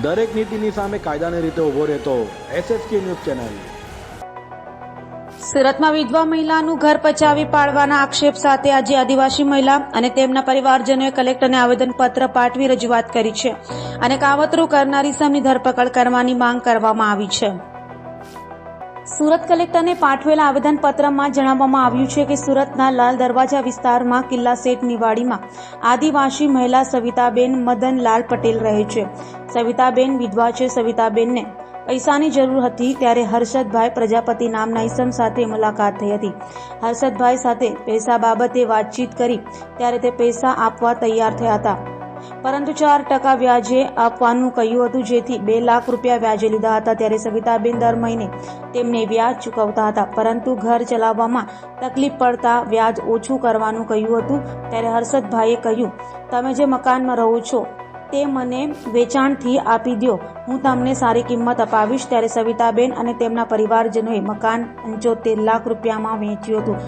દરેક નીતિની સામે કાયદાની રીતે ઊભો રહેતો SSK ન્યૂઝ ચેનલ। સુરતમાં વિધવા મહિલાનું ઘર પચાવી પાડવાના આક્ષેપ સાથે આજે આદિવાસી મહિલા અને તેમના પરિવારજનોએ કલેક્ટરને આવેદનપત્ર પાઠવી રજૂઆત કરી છે અને કાવતરું કરનારી ઇસમની ધરપકડ કરવાની માંગ કરવામાં આવી છે। સુરત કલેક્ટરને પાઠવેલા આવેદનપત્રમાં જણાવવામાં આવ્યું છે કે સુરતના લાલ દરવાજા વિસ્તારમાં કિલ્લા સેટની વાડીમાં આદિવાસી મહિલા સવિતાબેન મદનલાલ પટેલ રહે છે। સવિતાબેન વિધવા છે। સવિતાબેનને પૈસાની જરૂર હતી ત્યારે હર્ષદભાઈ પ્રજાપતિ નામના ઇસમ સાથે મુલાકાત થઈ હતી। હર્ષદભાઈ સાથે પૈસા બાબતે વાતચીત કરી ત્યારે તે પૈસા આપવા તૈયાર થયા હતા, પરંતુ 4% વ્યાજે આપવાનું કહ્યું હતું, જેથી 2 લાખ રૂપિયા વ્યાજે લીધા હતા। ત્યારે સવિતાબેન દર મહિને તેમને વ્યાજ ચૂકવતા હતા, પરંતુ ઘર ચલાવવામાં તકલીફ પડતા વ્યાજ ઓછું કરવાનું કહ્યું હતું। ત્યારે હર્ષદભાઈએ કહ્યું, તમે જે મકાનમાં રહો છો તે મને વેચાણથી આપી દો, હું તમને સારી કિંમત અપાવીશ। ત્યારે સવિતાબેન અને તેમના પરિવારજનોએ મકાન 75 લાખ રૂપિયામાં વેચ્યું હતું।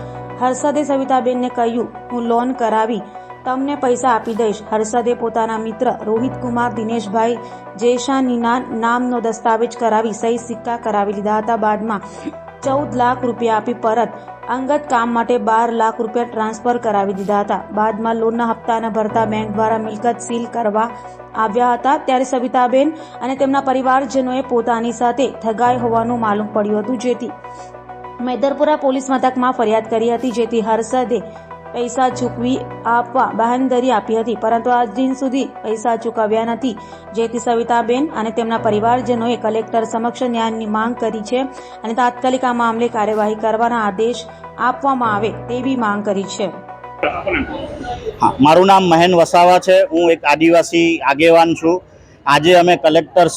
હર્ષદે સવિતાબેનને કહ્યું, હું લોન કરાવી તમને પૈસા આપી દઈશ। હર્ષદે પોતાના મિત્ર રોહિત કુમાર દિનેશભાઈ જયશાનીના નામનો દસ્તાવેજ કરાવી સહી સિક્કા કરાવી લીધા હતા। બાદમાં 14 લાખ રૂપિયા આપી પરત અંગત કામ માટે 12 લાખ રૂપિયા ટ્રાન્સફર કરાવી દીધા હતા। બાદમાં લોનના હપ્તા ન ભરતા બેંક દ્વારા મિલકત સીલ કરવા આવ્યા હતા। ત્યારે સવિતાબેન અને તેમના પરિવારજનોએ પોતાની સાથે ઠગાઈ હોવાનું માલુમ પડ્યું હતું, જેથી મેદરપુરા પોલીસ મથકમાં ફરિયાદ કરી હતી, જેથી હર્ષદે પૈસા ચૂકવી આપવા બાંહેધરી આપી હતી, પરંતુ આજ દિન સુધી પૈસા ચૂકવ્યા નથી, જેથી સવિતાબેન અને તેમના પરિવારજનોએ કલેક્ટર સમક્ષ ન્યાયની માંગ કરી છે અને તાત્કાલિક આ મામલે કાર્યવાહી કરવાના આદેશ આપવામાં આવે તેવી માંગ કરી છે। મારું નામ મહેન વસાવા છે। હું એક આદિવાસી આગેવાન છું। આજે અમે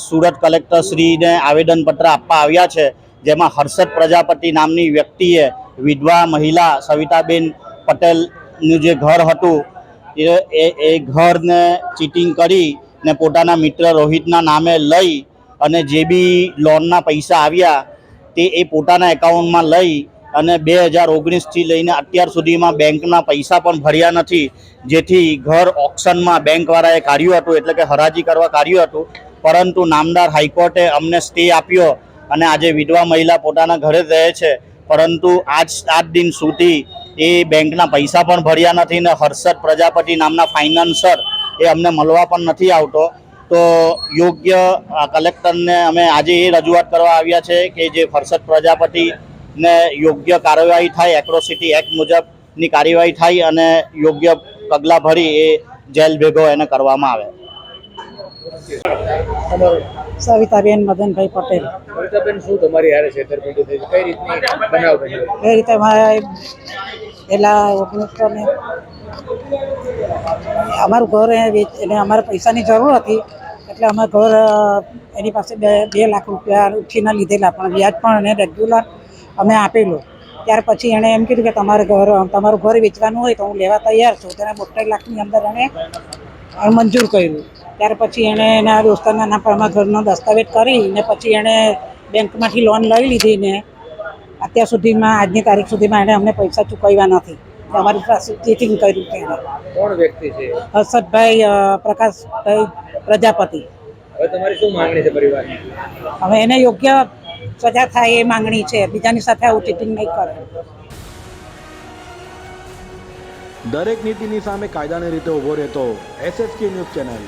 સુરત કલેક્ટર શ્રીને આવેદનપત્ર આપવા આવ્યા છે, જેમાં હર્ષદ પ્રજાપતિ નામની વ્યક્તિએ વિધવા મહિલા સવિતાબેન પટેલનું જે ઘર હતું એ ઘરને ચીટિંગ કરી ને પોતાના મિત્ર રોહિતના નામે લઈ અને જે બી લોનના પૈસા આવ્યા તે એ પોતાના એકાઉન્ટમાં લઈ અને 2019થી લઈને અત્યાર સુધીમાં બેંકના પૈસા પણ ભર્યા નથી, જેથી ઘર ઓક્શનમાં બેંકવાળાએ કાઢ્યું હતું, એટલે કે હરાજી કરવા કાઢ્યું હતું, પરંતુ નામદાર હાઈકોર્ટે અમને સ્ટે આપ્યો અને આજે વિધવા મહિલા પોતાના ઘરે રહે છે, પરંતુ આજ દિન સુધી એ બેંકના પૈસા પણ ભર્યા નથી ને હર્ષદ પ્રજાપતિ નામના ફાઇનાન્સર એ અમને મળવા પણ નથી આવતો। તો યોગ્ય કલેક્ટરને અમે આજે એ રજૂઆત કરવા આવ્યા છે કે જે હર્ષદ પ્રજાપતિને યોગ્ય કાર્યવાહી થાય, એટ્રોસિટી એક્ટ મુજબની કાર્યવાહી થાય અને યોગ્ય પગલાં ભરી એ જેલ ભેગો એને કરવામાં આવે। સવિતાબેન મદનભાઈ પટેલ। સવિતાબેન, શું તમારી હારે છેતરપિંડી થઈ? કઈ રીતની બનાવ બન્યો? એ રીતે પહેલા 19 અમારું ઘર એને અમારે પૈસાની જરૂર હતી, એટલે અમે ઘર એની પાસે 2 લાખ રૂપિયા ઉછીના લીધેલા, પણ વ્યાજ પણ એને રેગ્યુલર અમે આપેલું। ત્યાર પછી એણે એમ કીધું કે તમારું ઘર વેચવાનું હોય તો હું લેવા તૈયાર છું। તેને 72 લાખની અંદર એણે મંજૂર કર્યું। ત્યાર પછી એણે એના દોસ્તારના નામ પર અમારા ઘરનો દસ્તાવેજ કરીને પછી એણે બેંકમાંથી લોન લઈ લીધી ને અત્યાર સુધીમાં આજની તારીખ સુધીમાં એણે અમને પૈસા ચૂકવ્યા નથી। અમારી પાસે ચીટિંગ કર્યું છે એણે। કોણ વ્યક્તિ છે? હર્ષદભાઈ પ્રકાશભાઈ પ્રજાપતિ। હવે તમારી શું માંગણી છે પરિવારની? હવે એને યોગ્ય સજા થાય એ માંગણી છે, બીજાની સાથે આવું ચીટિંગ નહીં કરે। દરેક નીતિની સામે કાયદાની રીતે ઊભો રહેતો SSK ન્યૂઝ ચેનલ।